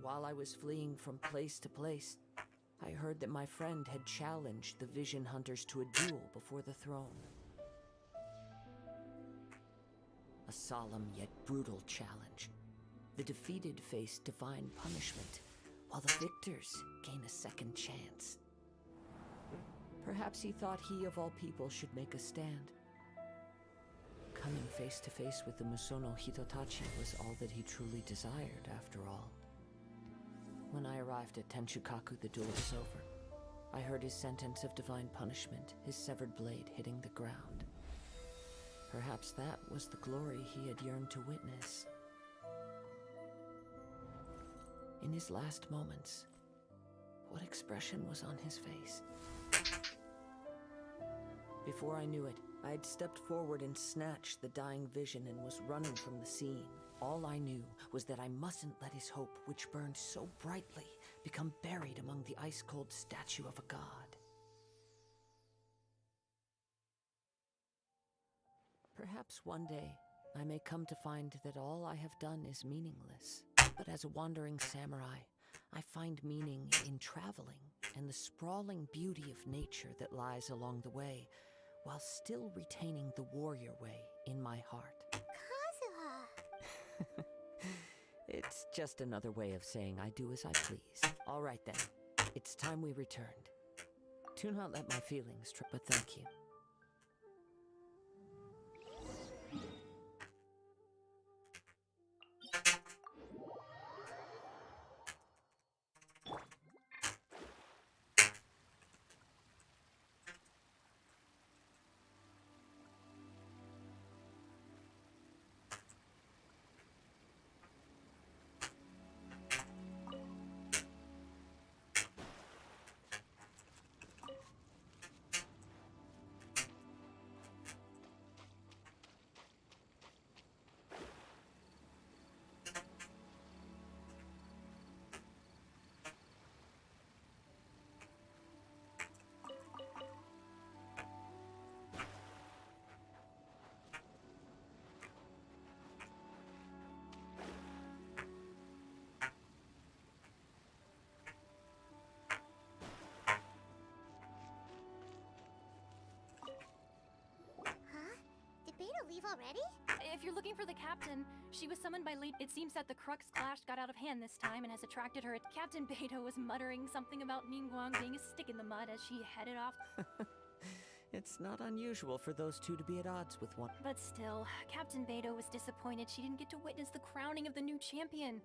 While I was fleeing from place to place, I heard that my friend had challenged the Vision Hunters to a duel before the throne. A solemn yet brutal challenge. The defeated face divine punishment, while the victors gain a second chance. Perhaps he thought he of all people should make a stand. Coming face to face with the Musono Hitotachi was all that he truly desired, after all. When I arrived at Tenchukaku, the duel was over. I heard his sentence of divine punishment, his severed blade hitting the ground. Perhaps that was the glory he had yearned to witness. In his last moments, what expression was on his face? Before I knew it, I had stepped forward and snatched the dying vision and was running from the scene. All I knew was that I mustn't let his hope, which burned so brightly, become buried among the ice-cold statue of a god. Perhaps one day, I may come to find that all I have done is meaningless. But as a wandering samurai, I find meaning in traveling and the sprawling beauty of nature that lies along the way, while still retaining the warrior way in my heart. Kazuha! It's just another way of saying I do as I please. All right then, it's time we returned. Do not let my feelings trip, but thank you. Huh? Did Beta leave already? If you're looking for the captain, she was summoned by Lady. It seems that the Crux clash got out of hand this time and has attracted her. Captain Beto was muttering something about Ningguang being a stick in the mud as she headed off. It's not unusual for those two to be at odds with one. But still, Captain Beto was disappointed she didn't get to witness the crowning of the new champion.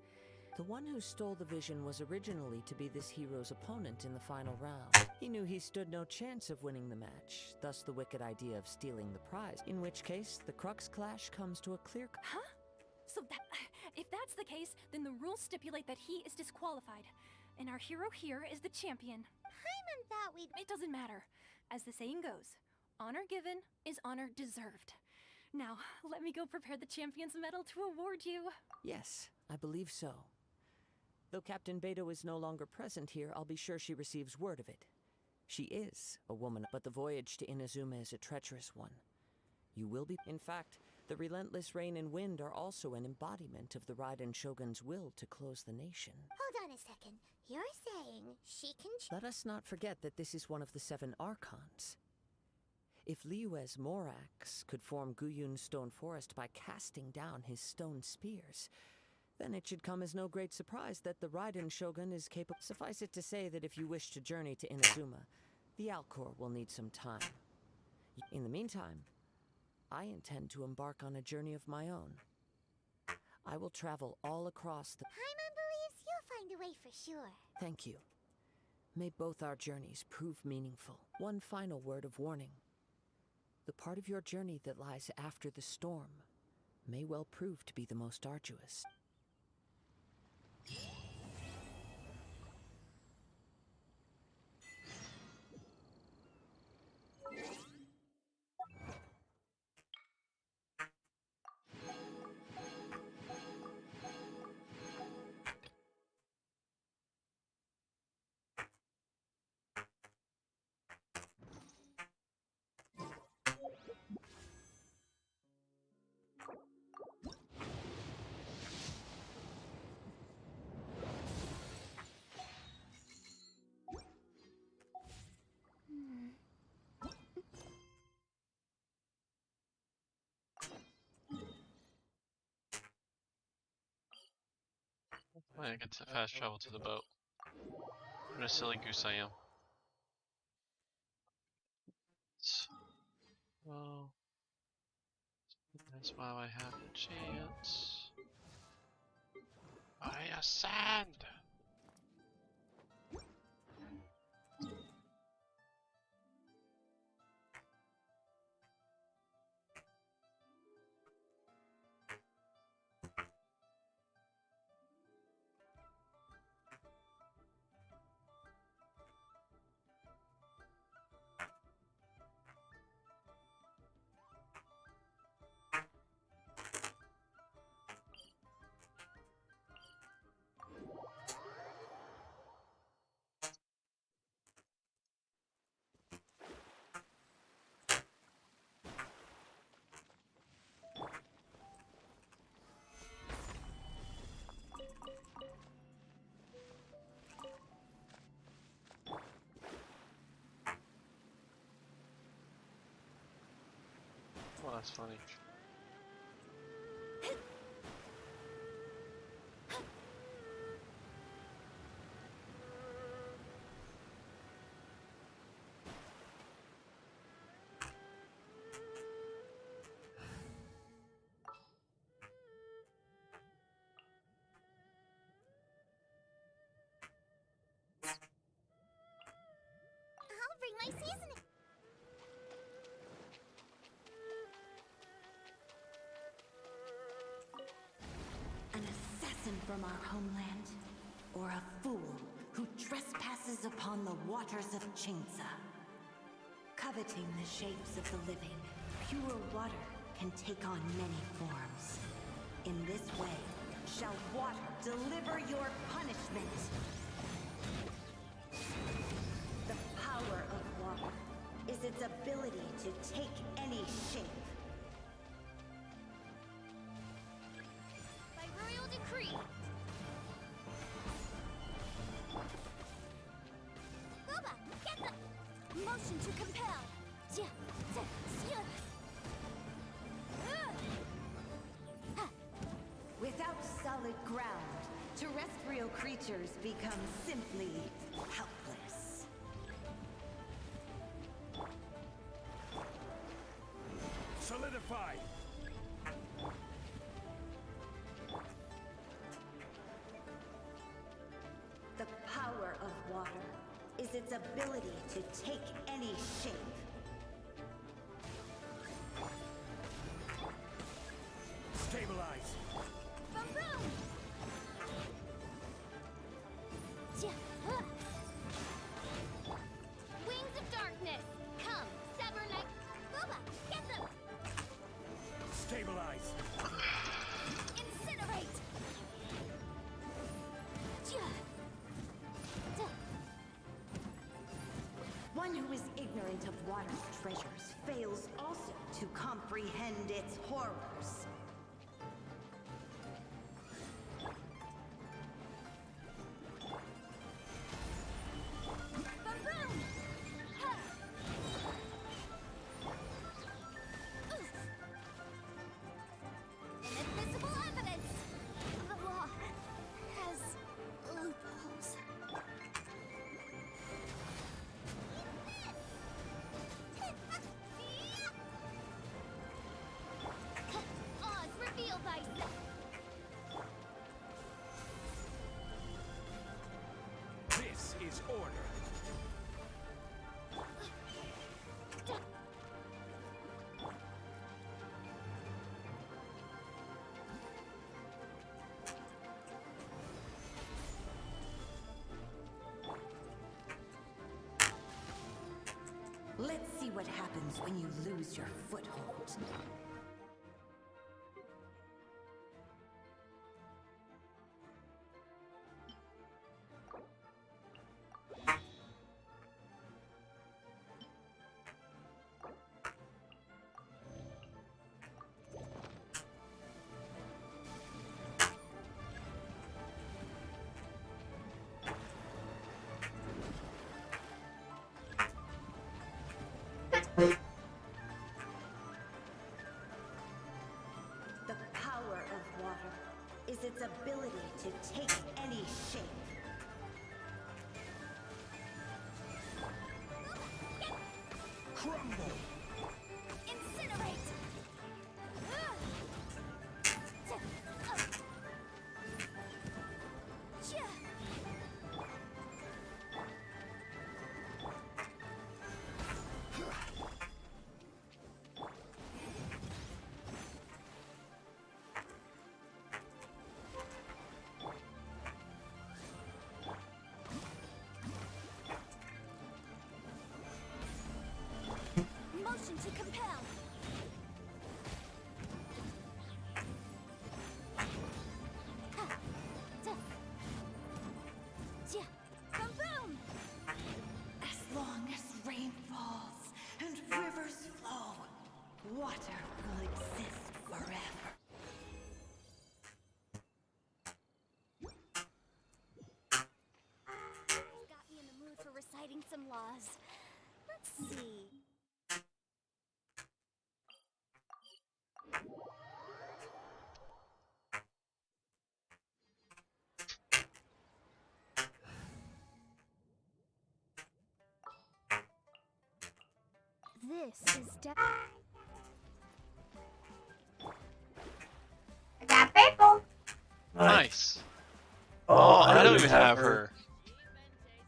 The one who stole the vision was originally to be this hero's opponent in the final round. He knew he stood no chance of winning the match, thus the wicked idea of stealing the prize, in which case the Crux clash comes to a clear... Huh? So if that's the case, then the rules stipulate that he is disqualified, and our hero here is the champion. Paimon thought we'd... It doesn't matter. As the saying goes, honor given is honor deserved. Now, let me go prepare the champion's medal to award you. Yes, I believe so. Though Captain Beto is no longer present here, I'll be sure she receives word of it. She is a woman, but the voyage to Inazuma is a treacherous one. You will be... In fact, the relentless rain and wind are also an embodiment of the Raiden Shogun's will to close the nation. Hold on a second. You're saying she can... Let us not forget that this is one of the 7 Archons. If Liyue's Morax could form Guyun's stone forest by casting down his stone spears, then it should come as no great surprise that the Raiden Shogun is capable... Suffice it to say that if you wish to journey to Inazuma, the Alcor will need some time. In the meantime, I intend to embark on a journey of my own. I will travel all across the... Paimon believes you'll find a way for sure. Thank you. May both our journeys prove meaningful. One final word of warning. The part of your journey that lies after the storm may well prove to be the most arduous. I get to fast travel to the boat. What a silly goose I am. Well, that's why I have a chance. I ascend! Well, that's funny. I'll bring my seasoning. An assassin from our homeland, or a fool who trespasses upon the waters of Chingsa. Coveting the shapes of the living, pure water can take on many forms. In this way, shall water deliver your punishment. The power of water is its ability to take any shape. By royal decree. Boba, get the motion to compel. solid ground, terrestrial creatures become simply helpless. Solidified! The power of water is its ability to take any shape. Stabilize! Boom boom! Wings of darkness! Come, sever night. Booba, get them! Stabilize! Incinerate! One who is ignorant of water's treasures fails also to comprehend its horrors. Boom boom! Ha! Inadmissible evidence! The law has loopholes. Oz reveal thyself! This is order. Let's see what happens when you lose your foothold. The power of water is its ability to take any shape. Crumble! Incinerate! Motion to compel! Boom boom! As long as rain falls and rivers flow, water will exist forever. Got me in the mood for reciting some laws. Let's see. This is I got people. Nice. Oh, I don't even have her.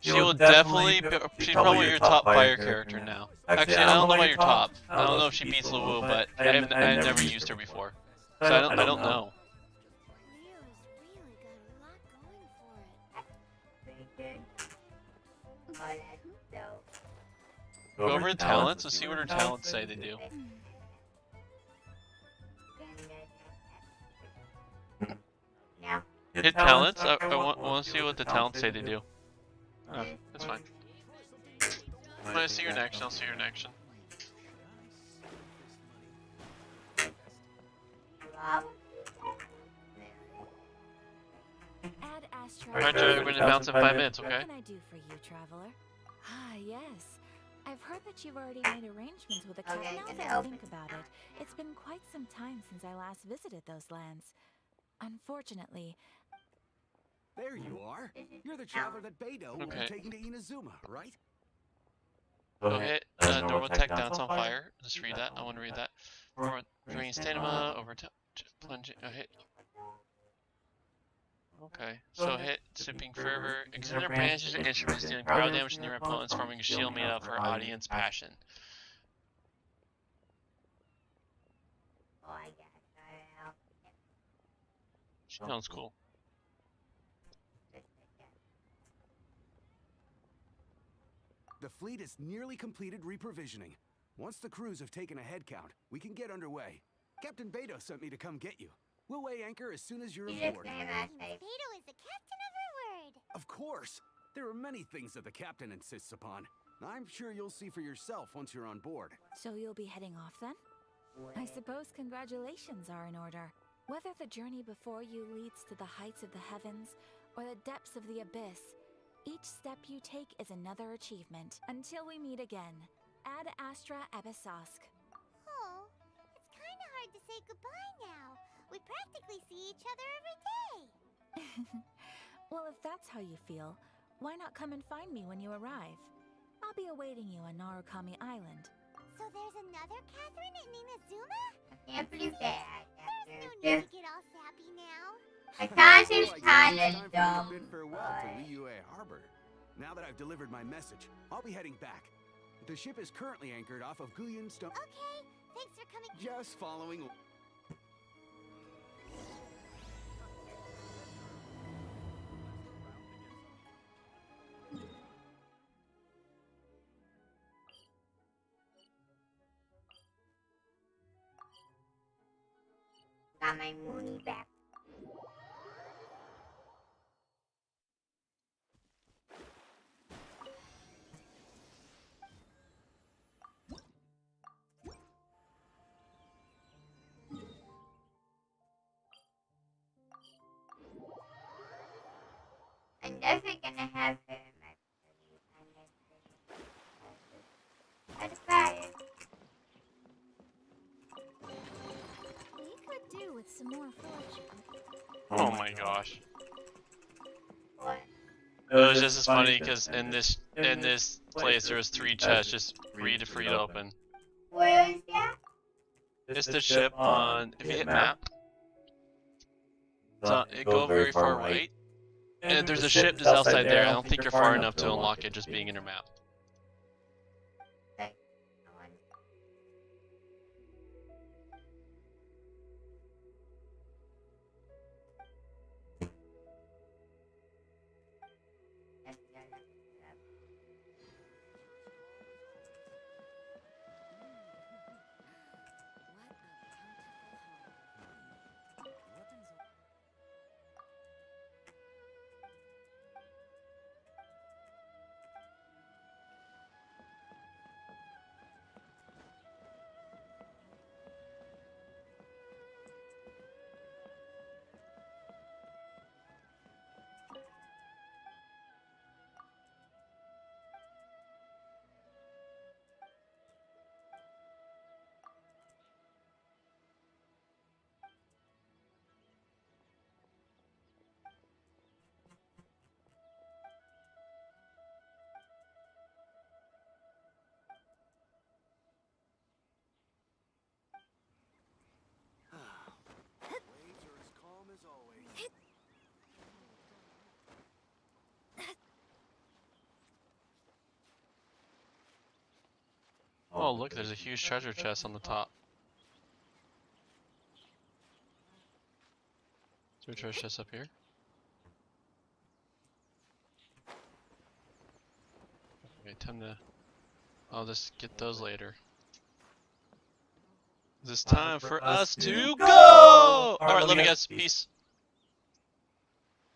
She will definitely be, she's probably your top fire character now. Actually, I don't know about your top. I don't know if she beats Lawu, but I've never used her before. So I don't know. Go over to talents and see what her talents say they do. Hit talents? I want to see what the talents say they do. Oh, that's fine. When I see your in action, I'll see your in action. Alright, Joey, we're gonna bounce in 5 minutes, okay? What can I do for you, traveler? Ah, yes. I've heard that you've already made arrangements with a captain. Now that I think about it, it's been quite some time since I last visited those lands. Unfortunately... There you are. You're the traveler that Beidou will be taking to Inazuma, right? Okay, normal tech down's on fire. Just read that. I want to read that. Drain stamina, over plunging. Hit. Okay, so hit Sipping Fervor. Examiner branches and instruments dealing power damage to near opponents, forming a shield made up for audience passion. Oh, I got it. Sounds cool. The fleet has nearly completed reprovisioning. Once the crews have taken a head count, we can get underway. Captain Beidou sent me to come get you. We'll weigh anchor as soon as you're aboard. Beidou is the captain of our word. Of course! There are many things that the captain insists upon. I'm sure you'll see for yourself once you're on board. So you'll be heading off then? I suppose congratulations are in order. Whether the journey before you leads to the heights of the heavens or the depths of the abyss, each step you take is another achievement. Until we meet again, Ad Astra Abyssosque. Oh, it's kind of hard to say goodbye now. We practically see each other every day. Well, if that's how you feel, why not come and find me when you arrive? I'll be awaiting you on Narukami Island. So there's another Catherine in Inazuma? I can't believe that. There's no need to get all sappy now. I thought she was kind Time of for dumb. a bid farewell to Liyue Harbor. Now that I've delivered my message, I'll be heading back. The ship is currently anchored off of Guyan Stone. Okay, thanks for coming. Just following. Got my money back. I'm definitely gonna have her in my party. What about it? We could do with some more fortune. Oh my gosh. What? It was just as funny because in this place there was 3 chests just free to open. Where is that? It's the ship on, if you hit map, it go very far right, and there's a ship just outside there. I don't think you're far enough to unlock it just being in your map. Waves are as calm as always. Oh look, there's a huge treasure chest on the top. Is there a treasure chest up here? Okay, time to... I'll just get those later. It's time for us to go! Alright, love you guys. Peace.